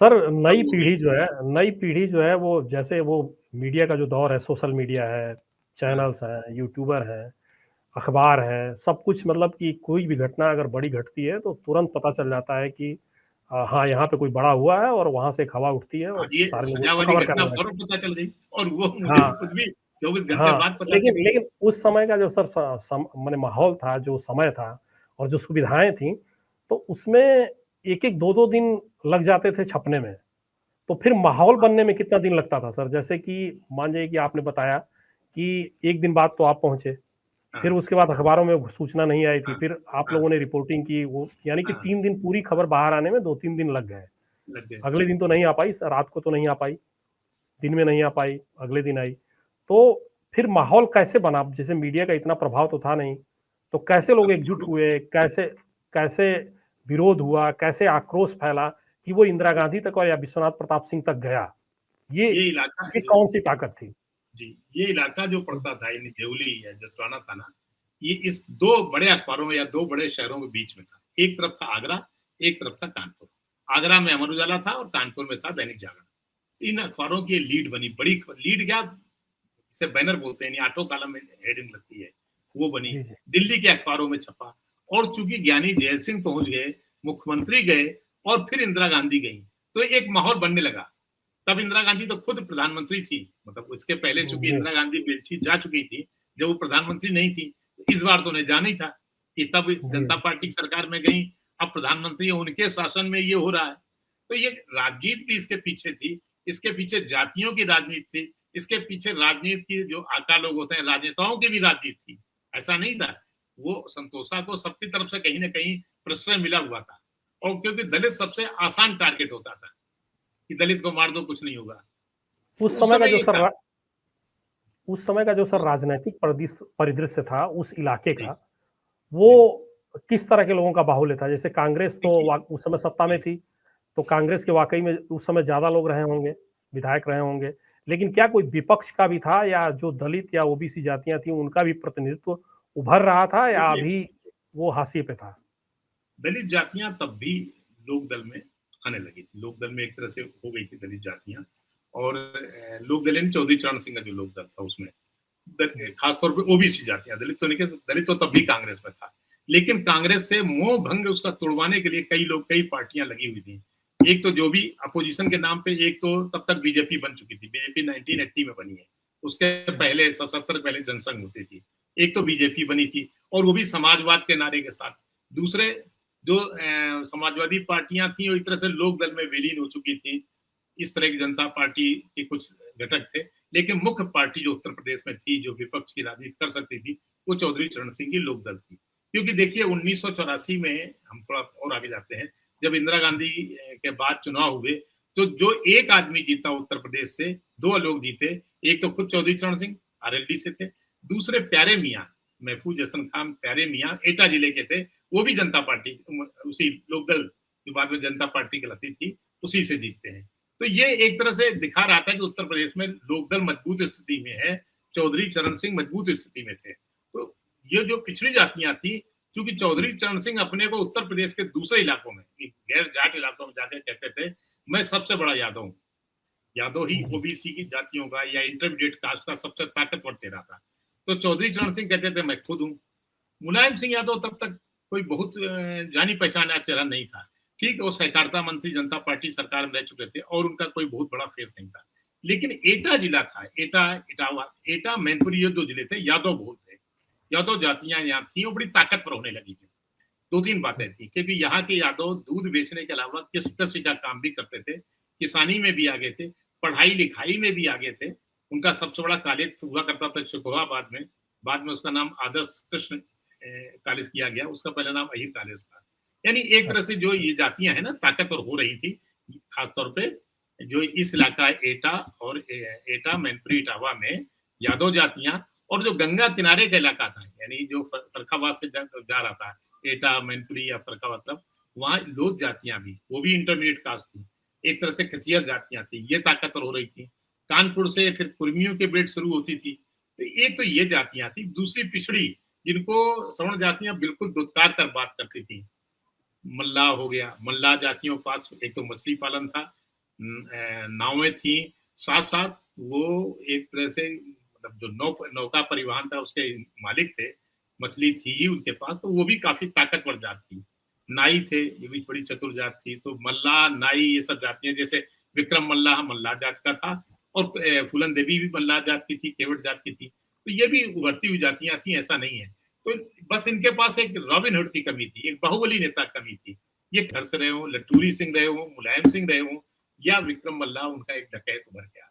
Sir अब वो भी नई पीढ़ी जो है वो जैसे वो मीडिया का जो दौर है, सोशल मीडिया है, हाँ, चैनल्स हैं, यूट्यूबर हैं, अखबार है, सब कुछ मतलब कि कोई भी घटना अगर बड़ी घटती है तो तुरंत पता चल जाता है कि हाँ, यहाँ पे कोई बड़ा हुआ है और वहाँ से खबर उठती है हाँ, और ये सारे लोग सजा उसको वाली कवर घटना करने लगते फौरन पता चल गई और वो हैं। मुझे हाँ, खुद भी 24 घंटे हाँ, बाद पता लेकिन चली। लेकिन उस समय का जो सर माने माहौल था, जो समय था और जो सुविधाएँ थीं, तो उसमें 1-1 2-2 दिन लग जाते थे छपने में। तो फिर माहौल हाँ, बनने में कितना दिन लगता था सर? जैसे कि मान जाइए कि आपने बताया कि 1 दिन बाद तो आप पहुँचे, फिर हाँ, उसके बाद अखबारों में सूचना नहीं आई थी, हाँ, फिर आप हाँ, लोगों ने रिपोर्टिंग की, वो यानी कि हाँ, 3 दिन पूरी खबर बाहर आने में 2-3 दिन लग गए। लग गए। अगले दिन तो नहीं आ पाई, रात को तो नहीं आ पाई, दिन में नहीं आ पाई, अगले दिन आई। तो फिर माहौल कैसे बना? जैसे मीडिया का इतना प्रभाव तो था नहीं, तो कैसे लोग एकजुट अब हुए? कैसे कैसे विरोध हुआ? कैसे आक्रोश फैला कि वो इंदिरा गांधी तक और या विश्वनाथ प्रताप सिंह तक गया? ये ये इलाका ये जो कौन-सी ताकत थी? जी, ये इलाका जो हुँ, पड़ता था यानी देवली या जसराना थाना, ये इस 2 बड़े अखबारों में या 2 बड़े शहरों के बीच में था। एक तरफ था आगरा, एक तरफ था कानपुर। आगरा में अमर उजाला था और कानपुर में था दैनिक जागरण। इन अखबारों की लीड बनी, बड़ी ख लीड क्या, जिसे बैनर बोलते हैं, यानी ऑटो कॉलम में हेडिंग लगती है, वो बनी। जी, जी। दिल्ली के अखबारों में छपा और चूँकि ज्ञानी जैल सिंह पहुँच गए, मुख्यमंत्री गए और फिर इंदिरा गांधी गईं, तो एक माहौल बनने लगा। तब इंदिरा गांधी तो खुद प्रधानमंत्री थी, मतलब उसके पहले चूंकि जी, इंदिरा गांधी बेलछी जा चुकी थी, जब वो प्रधानमंत्री नहीं थी, इस बार तो उन्हें जाना ही था कि तब जी, जनता पार्टी की सरकार में गई, अब प्रधानमंत्री है, उनके शासन में ये हो रहा है। तो ये राजनीति भी इसके पीछे थी, इसके पीछे जातियों की राजनीति थी, इसके पीछे राजनीति की जो आका लोग होते हैं, राजनेताओं की भी राजनीति थी। ऐसा नहीं था, वो संतोषा को सबकी तरफ से कहीं न कहीं प्रश्रय मिला हुआ था और क्योंकि दलित सबसे आसान टारगेट होता था कि दलित को मार दो, कुछ नहीं होगा। तो उस उस समय का समय जो ये सर था। रा उस समय का जो सर राजनैतिक परिदृश्य था उस इलाके जी, का, वो जी। किस तरह के लोगों का बाहुल्य था? जैसे कांग्रेस तो देखिए वा उस समय सत्ता में जी, थी, तो कांग्रेस के वाक़ई में उस समय ज़्यादा लोग रहे होंगे, विधायक रहे होंगे। लेकिन क्या कोई विपक्ष का भी था या जो दलित या ओबीसी जातियाँ थीं, उनका भी प्रतिनिधित्व उभर रहा था या देखिए अभी वो हाशिए पे था? दलित जातियाँ तब भी लोक दल में आने लगी थी। लोक दल में एक तरह से हो गई थी दलित जातियाँ और लोक दल यानी चौधरी चरण सिंह का जो लोक दल था उसमें जी, खास तौर पे ओबीसी जातियाँ, दलित तो नहीं कह सकते, दलित तो तब भी कांग्रेस में था। लेकिन कांग्रेस से मोह भंग उसका तोड़वाने के लिए कई लोग, कई पार्टियाँ लगी हुई थी। एक तो जो भी अपोजिशन के नाम पे, एक तो तब तक बीजेपी बन चुकी थी। बीजेपी 1980 में बनी है। उसके जी, पहले 77 पहले जनसंघ होती थी। एक तो बीजेपी बनी थी और वो भी समाजवाद के नारे के साथ। दूसरे जो समाजवादी पार्टियां थी वो एक तरह से लोक दल में विलीन हो चुकी थी। इस तरह की जनता पार्टी के कुछ घटक थे, लेकिन मुख्य पार्टी जो उत्तर प्रदेश में थी, जो विपक्ष की राजनीति कर सकती थी, वो चौधरी चरण सिंह की लोकदल थी। क्योंकि देखिए 1984 में हम थोड़ा और आगे जाते हैं, जब इंदिरा गांधी के बाद चुनाव हुए, तो जो एक आदमी जीता उत्तर प्रदेश से, 2 लोग जीते, एक तो खुद चौधरी चरण सिंह आरएलडी से थे, दूसरे प्यारे मियाँ, महफूज हसन खान प्यारे मियाँ एटा जिले के थे, वो भी जनता पार्टी उसी लोकदल जो बाद में जनता पार्टी कहलाती थी, उसी से जीतते हैं। तो ये एक तरह से दिखा रहा था कि उत्तर प्रदेश में लोकदल मजबूत स्थिति में है, चौधरी चरण सिंह मजबूत स्थिति में थे। तो ये जो पिछड़ी जातियां थी, चूंकि चौधरी चरण सिंह अपने को उत्तर प्रदेश के दूसरे इलाकों में, गैर जाट इलाकों में जाकर कहते थे, मैं सबसे बड़ा यादव हूँ। यादव ही जी, ओबीसी की जातियों का या इंटरमीडिएट कास्ट का सबसे ताकतवर चेहरा था। तो चौधरी चरण सिंह कहते थे मैं खुद हूँ। मुलायम सिंह यादव तब तक कोई बहुत जानी पहचाना चेहरा नहीं था। ठीक है, वो सहकारिता मंत्री जनता पार्टी सरकार में रह चुके थे और उनका कोई बहुत बड़ा फेस नहीं था। लेकिन एटा जिला था, एटा, इटावा, एटा, मैनपुरी, ये 2 जिले थे, यादव बहुत थे। यादव जातियाँ यहाँ थी और बड़ी ताकतवर होने लगी थी। 2-3 जी, बातें थी क्योंकि यहाँ के यादव दूध बेचने के अलावा कृषि का काम भी करते थे, किसानी में भी आगे थे, पढ़ाई-लिखाई में भी आगे थे। उनका सबसे बड़ा कॉलेज हुआ करता था शिकोहाबाद में, बाद में उसका नाम आदर्श कृष्ण कॉलेज किया गया, उसका पहला नाम अहिर कॉलेज था। यानी एक तरह से अच्छा, जो ये जातियाँ हैं ना ताकतवर हो रही थी, खास तौर पे जो इस इलाका एटा और एटा, मैनपुरी, इटावा में यादव जातियाँ और जो गंगा किनारे का इलाका था, यानी जो फर्रुखाबाद से जा रहा था, एटा, मैनपुरी या फर्रुखाबाद तरफ, वहाँ लोध जातियाँ भी, वो भी इंटरमीडिएट कास्ट थी। एक तरह से खचियर जातियाँ थी, ये ताकतवर हो रही थी। कानपुर से फिर कुर्मियों की ब्रिड शुरू होती थी। तो एक तो ये जातियाँ थी, दूसरी पिछड़ी, जिनको सवर्ण जातियाँ बिल्कुल दुत्कार कर बात करती थी। मल्लाह हो गया, मल्लाह जातियों के पास एक तो मछली पालन था, नावें थी, साथ साथ वो एक तरह से मतलब जो नौका परिवहन था उसके मालिक थे, मछली थी ही उनके पास, तो वो भी काफी ताकतवर जात थी। नाई थे, ये भी बड़ी चतुर जात थी। तो मल्लाह, नाई ये सब जातियां, जैसे विक्रम मल्लाह मल्लाह जात का था और फूलन देवी भी मल्लाह जात की थी, केवट जात की थी। तो ये भी उभरती हुई जातियां थी, ऐसा नहीं है। तो बस इनके पास एक रॉबिन हुड की कमी थी, एक बाहुबली नेता कमी थी। ये घर से रहे हों, लटूरी सिंह रहे हों, मुलायम सिंह रहे हों या विक्रम मल्लाह उनका एक डकैत उभर के आ